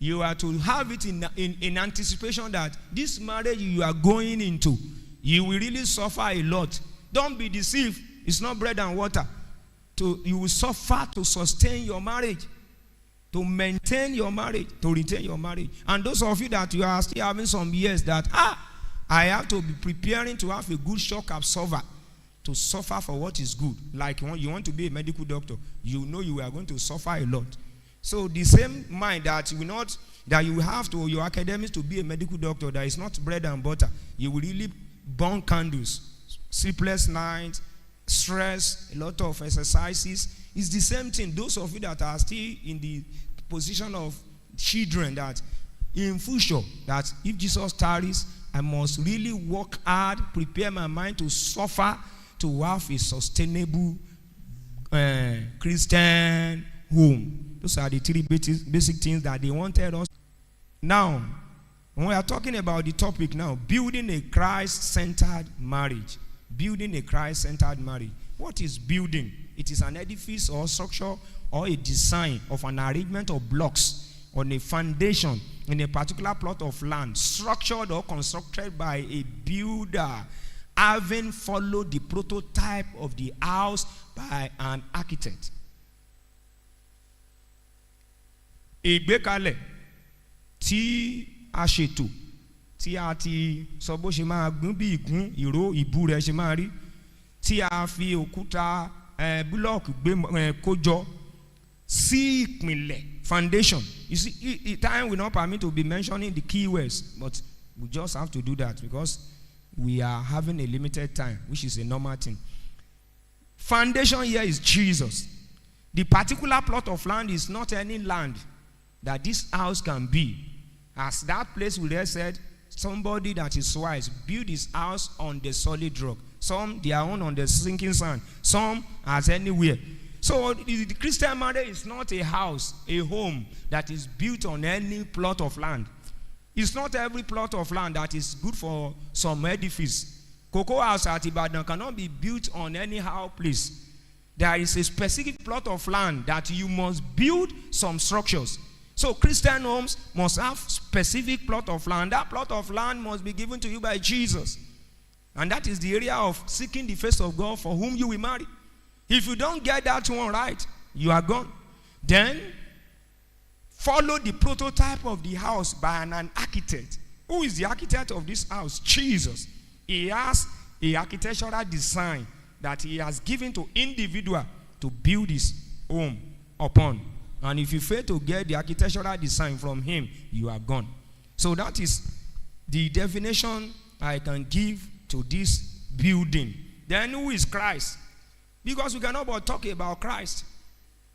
You are to have it in anticipation that this marriage you are going into, you will really suffer a lot. Don't be deceived. It's not bread and water. You will suffer to sustain your marriage, to maintain your marriage, to retain your marriage. And those of you that you are still having some years that, I have to be preparing to have a good shock absorber to suffer for what is good. Like when you want to be a medical doctor, you know you are going to suffer a lot. So the same mind that you have to your academics to be a medical doctor, that is not bread and butter. You will really burn candles, sleepless nights, stress, a lot of exercises. It's the same thing. Those of you that are still in the position of children, that in future, that if Jesus tarries, I must really work hard, prepare my mind to suffer, to have a sustainable Christian home. Those are the three basic things that they wanted us. Now, when we are talking about the topic now, building a Christ-centered marriage. Building a Christ-centered marriage. What is building? It is an edifice or structure or a design of an arrangement of blocks on a foundation in a particular plot of land, structured or constructed by a builder, having followed the prototype of the house by an architect. Ìgbékalẹ̀ tí a ṣètò, tí a ti sọ bó ṣe máa gún bí ìgún ìró ìbú rẹ̀ ṣe máa rí, tí a fi òkúta búlọ́ọ̀kì gbé kójọ sí ìpìlẹ̀ foundation. You see, time will not permit to be mentioning the key words, but we just have to do that because we are having a limited time, which is a normal thing. Foundation here is Jesus. The particular plot of land is not any land that this house can be. As that place we there said, somebody that is wise build his house on the solid rock. Some their own on the sinking sand. Some as anywhere. So the Christian marriage is not a house, a home that is built on any plot of land. It's not every plot of land that is good for some edifice. Cocoa House at Ibadan cannot be built on anyhow place. There is a specific plot of land that you must build some structures. So Christian homes must have specific plot of land. That plot of land must be given to you by Jesus. And that is the area of seeking the face of God for whom you will marry. If you don't get that one right, you are gone. Then follow the prototype of the house by an architect. Who is the architect of this house? Jesus. He has an architectural design that he has given to individual to build his home upon. And if you fail to get the architectural design from him, you are gone. So that is the definition I can give to this building. Then who is Christ? Because we cannot but talk about Christ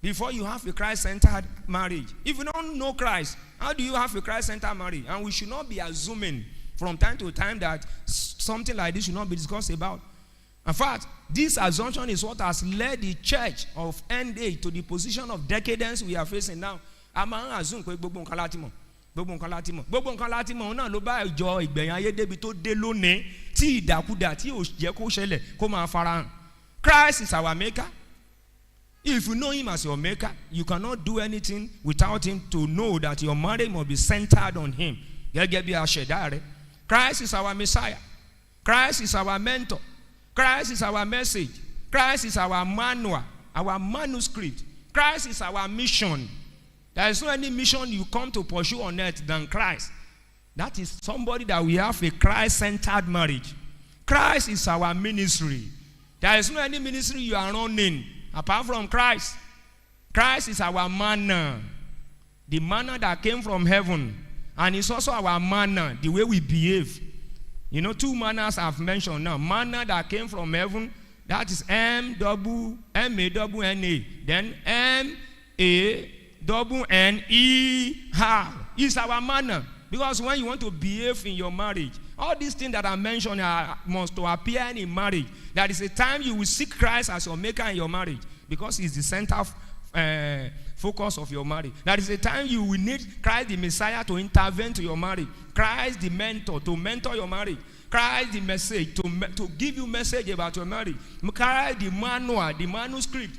before you have a Christ-centered marriage. If you don't know Christ, how do you have a Christ-centered marriage? And we should not be assuming from time to time that something like this should not be discussed about. In fact, this assumption is what has led the church of end age to the position of decadence we are facing now. A máa ń assume pé gbogbo nǹkan láti mọ̀. Gbogbo nǹkan láti mọ̀ náà ló bá ìjọ ìgbẹ̀yìn ayé débi tó dé lónìí tí ìdàkudà tí ò jẹ́ kó ṣẹlẹ̀ kó máa farahàn. Christ is our maker. If you know him as your maker, you cannot do anything without him to know that your marriage must be centered on him. Gẹ́gẹ́ bí aṣẹ̀dá rẹ̀. Christ is our Messiah. Christ is our mentor. Christ is our message. Christ is our manual, our manuscript. Christ is our mission. There is no any mission you come to pursue on earth than Christ. That is somebody that we have a Christ-centered marriage. Christ is our ministry. There is no any ministry you are running apart from Christ. Christ is our manna. The manna that came from heaven. And it's also our manna, the way we behave. You know, two manners I've mentioned now. Manna that came from heaven, that is M-A-N-N-A. Then M-A-N-N-E-R. It's our manna. Because when you want to behave in your marriage, all these things that I mentioned must to appear in marriage. That is a time you will seek Christ as your maker in your marriage. Because he's the center focus of your marriage. That is a time you will need Christ the Messiah to intervene to your marriage. Christ the mentor to mentor your marriage. Christ the message to give you message about your marriage. Christ the manual, the manuscript.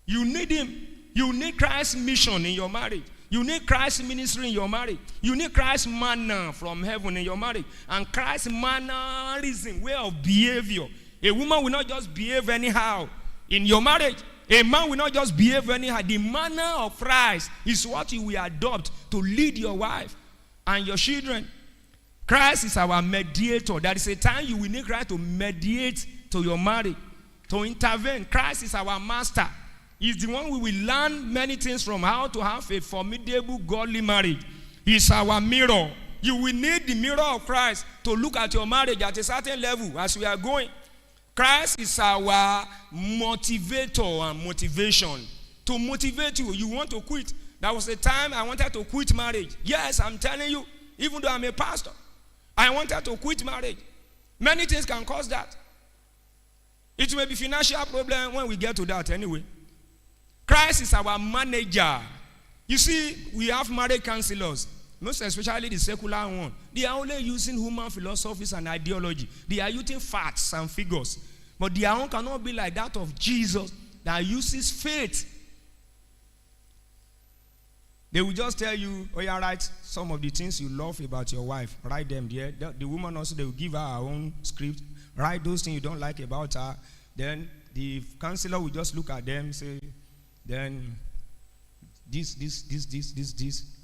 You need him. You need Christ's mission in your marriage. You need Christ's ministry in your marriage. You need Christ's manner from heaven in your marriage. And Christ's mannerism, way of behavior. A woman will not just behave anyhow in your marriage. A man will not just behave anyhow. The manner of Christ is what you will adopt to lead your wife and your children. Christ is our mediator. There is a time you will need Christ to mediate to your marriage, to intervene. Christ is our master. He's the one we will learn many things from, how to have a formidable godly marriage. He's our mirror. You will need the mirror of Christ to look at your marriage at a certain level as we are going. Christ is our motivator and motivation. To motivate you, you want to quit. There was a time I wanted to quit marriage. Yes, I'm telling you, even though I'm a pastor, I wanted to quit marriage. Many things can cause that. It may be financial problem when we get to that anyway. Christ is our manager. You see, we have marriage counselors, most especially the secular one. They are only using human philosophies and ideology. They are using facts and figures. But their own cannot be like that of Jesus that uses faith. They will just tell you, oh yeah, write some of the things you love about your wife. Write them there. The woman also, they will give her own script. Write those things you don't like about her. Then the counselor will just look at them, say, then this.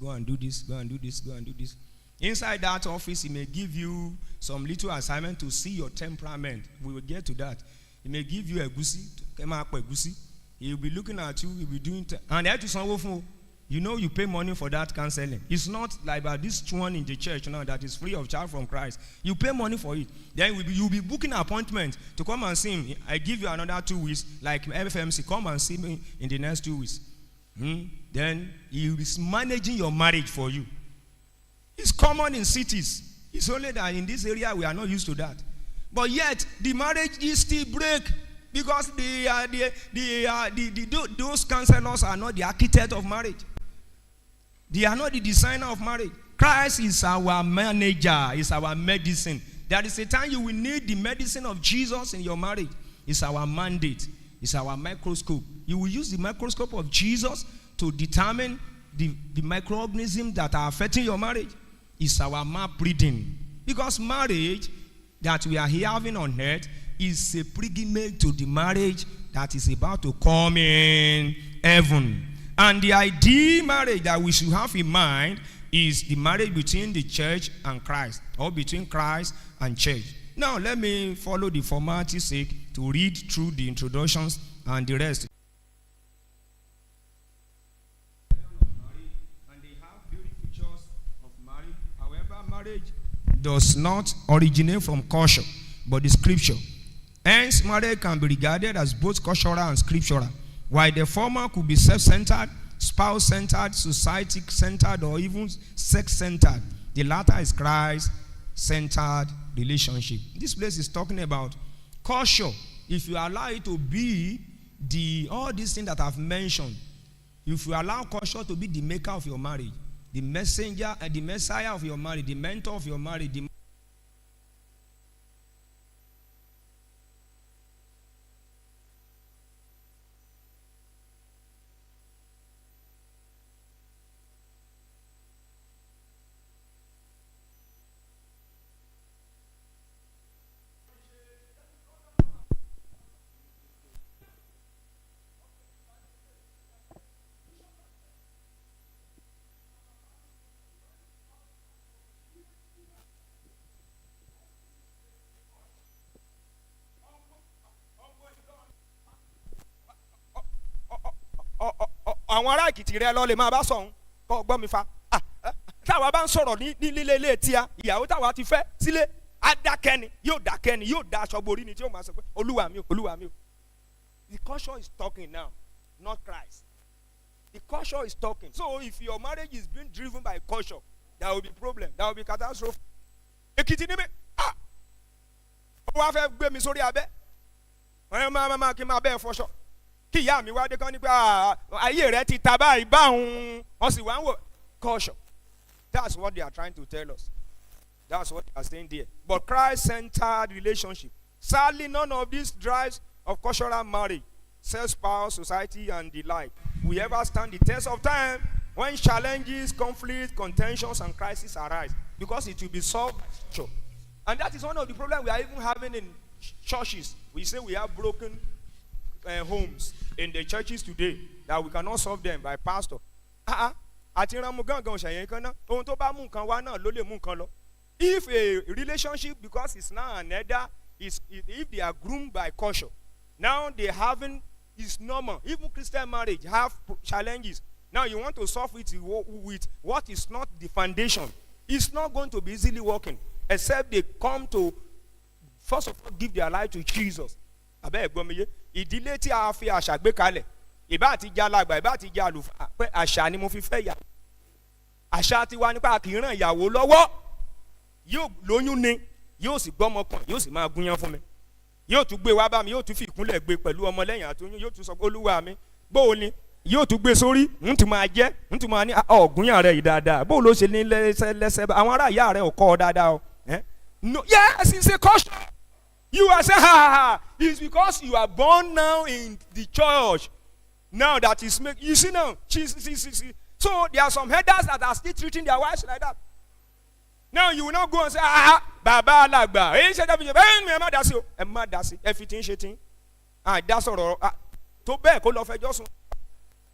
Go and do this, go and do this, go and do this. Inside that office, he may give you some little assignment to see your temperament. We will get to that. He may give you a gusi. He will be looking at you, he will be doing, and there to some. You know you pay money for that counseling. It's not like this one in the church now that is free of charge from Christ. You pay money for it. Then you'll be booking an appointment to come and see him. I give you another 2 weeks, like FMC, come and see me in the next 2 weeks. Then he is managing your marriage for you. It's common in cities. It's only that in this area we are not used to that. But yet, the marriage is still break. Because those counselors are not the architect of marriage. They are not the designer of marriage. Christ is our manager, is our medicine. There is a time you will need the medicine of Jesus in your marriage. It's our mandate. It's our microscope. You will use the microscope of Jesus to determine the microorganisms that are affecting your marriage. It's our map reading. Because marriage that we are having on earth is a predicament to the marriage that is about to come in heaven. And the ideal marriage that we should have in mind is the marriage between the church and Christ, or between Christ and church. Now, let me follow the formality's sake to read through the introductions and the rest. And they have beauty features of marriage. However, marriage does not originate from culture, but the scripture. Hence, marriage can be regarded as both cultural and scriptural. While the former could be self-centered, spouse-centered, society-centered, or even sex-centered, the latter is Christ-centered relationship. This place is talking about culture. If you allow it to be all these things that I've mentioned, if you allow culture to be the maker of your marriage, the messenger and the messiah of your marriage, the mentor of your marriage, àwọn ará Èkìtì rẹ lọ lè máa bá sọ̀hún kọ́ gbọ́ mi fa. Táwa bá ń sọ̀rọ̀ ní lílé ilé tíya, ìyàwó táwa ti fẹ́ sílé, á dákẹ́ni, yóò da aṣọ borí ni tí yóò máa sọ pé olúwa mi o, olúwa mi o. The culture is talking now, not Christ. The culture is talking. So if your marriage is being driven by culture, there will be problem, there will be catastrophe. Èkìtì ni mi, ó wá fẹ́ gbé mi sórí abẹ́, máa kí n máa bẹ́ẹ̀ fọṣọ. Kí ìyá mi wá dé kán ní pé ayé rẹ ti ta báyìí báhùn wọ́n sì wá ń wò culture. That's what they are trying to tell us. That's what they are saying there. But Christ-centered relationship. Sadly, none of these drives of cultural marriage, self-spouse, society, and the like will ever stand the test of time when challenges, conflicts, contentions, and crises arise, because it will be solved. Sure. And that is one of the problems we are even having in churches. We say we have broken homes in the churches today, that we cannot solve them by pastor. If a relationship, because it's now another, if they are groomed by caution, now they having, it's normal. Even Christian marriage have challenges. Now you want to solve it with what is not the foundation. It's not going to be easily working, except they come to, first of all, give their life to Jesus. Ìdílé tí a fi àṣà gbé kalẹ̀, ìbá àti jẹ́ alàgbà, ìbá àti jẹ́ àlùfáà, pé àṣà ni mo fi fẹ́ yà. Àṣà tiwa nípa kì í ràn ìyàwó lọ́wọ́, yóò lóyún ni, yóò sì gbọ́mọ kan, yóò sì máa gúnyán fún mi. Yóò tún gbé wá bá mi, yóò tún fi ìkúnlẹ̀ gbé pẹ̀lú ọmọlẹ́yìn àtúnyún, yóò tún sọ pé Olúwa mi, bóò ni, yóò tún gbé sórí, ń tún máa jẹ́, ń tún máa ní ọ̀gúnyàn rẹ̀ yìí dáadáa, bóò ló ṣe ní lẹ́sẹ̀ àwọn ará ìyá rẹ̀ ò kọ́ ọ dáadáa o. No, yes, it's a caution. You are saying, it's because you are born now in the church. Now that is making, you see now, see. So there are some headers that are still treating their wives like that. Now you will not go and say, Baba Alagba, Emma Dasi, everything shitting. That's all. To be called off a Johnson.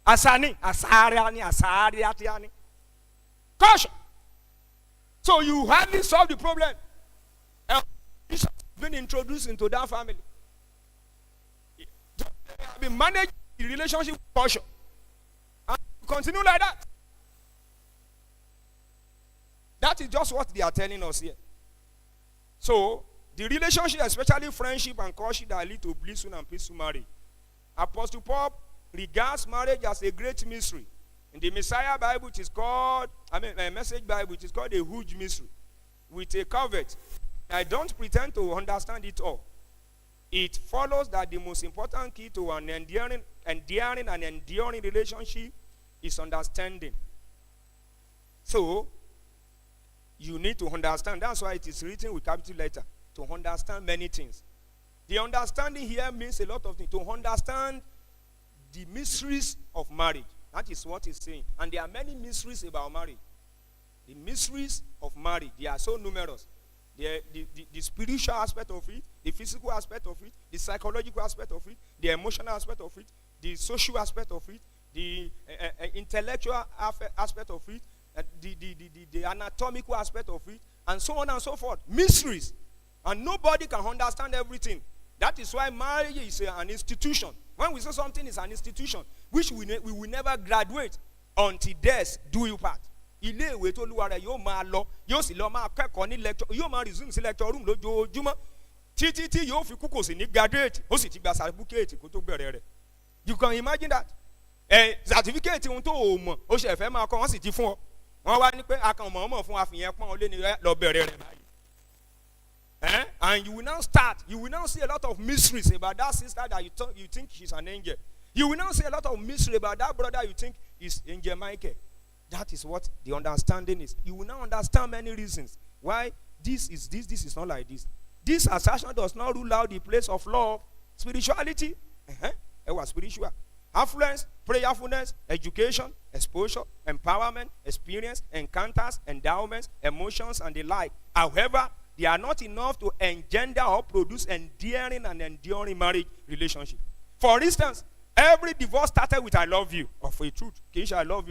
Asani, Asariatiani. Caution. So you hardly solve the problem. Been introduced into that family. Be managed the relationship with caution. And continue like that. That is just what they are telling us here. So, the relationship, especially friendship and courtship, that lead to blissful and peaceful marriage. Apostle Paul regards marriage as a great mystery. In the Messiah Bible, it is called, Message Bible, it is called a huge mystery with a covet. I don't pretend to understand it all. It follows that the most important key to an enduring relationship is understanding. So, you need to understand. That's why it is written with capital letter, to understand many things. The understanding here means a lot of things. To understand the mysteries of marriage. That is what it's saying. And there are many mysteries about marriage. The mysteries of marriage, they are so numerous. The spiritual aspect of it, the physical aspect of it, the psychological aspect of it, the emotional aspect of it, the social aspect of it, the intellectual aspect of it, the anatomical aspect of it, and so on and so forth. Mysteries. And nobody can understand everything. That is why marriage is an institution. When we say something is an institution, which we will never graduate until death do you part. Ilé ìwé tó lúwa rẹ̀ yóò máa lọ, yóò sì lọ máa kẹ́kọ̀ọ́ ní lecture, yóò máa resume sí lecture room lójoojúmọ́ títí tí yóò fi kú kò sì ní graduate, ó sì ti gba certificate kó tó bẹ̀rẹ̀ rẹ̀. You can imagine that. Certificate ohun tó o mọ̀ ó ṣe fẹ́ máa kọ́ wọ́n sì ti fún ọ. Wọ́n wá ní pé akànmọ̀ọ́mọ̀ fún àfihàn pọ́n olé ni lọ bẹ̀rẹ̀ rẹ̀ báyìí. And you will now see a lot of mysteries about that sister that you think she's an angel. You will now see a lot of mystery about that brother you think is Angel Michael. That is what the understanding is. You will now understand many reasons why this is not like this. This assertion does not rule out the place of love, spirituality, spiritual, affluence, prayerfulness, education, exposure, empowerment, experience, encounters, endowments, emotions, and the like. However, they are not enough to engender or produce endearing and enduring marriage relationship. For instance, every divorce started with "I love you," or for a truth, Keisha, I love you.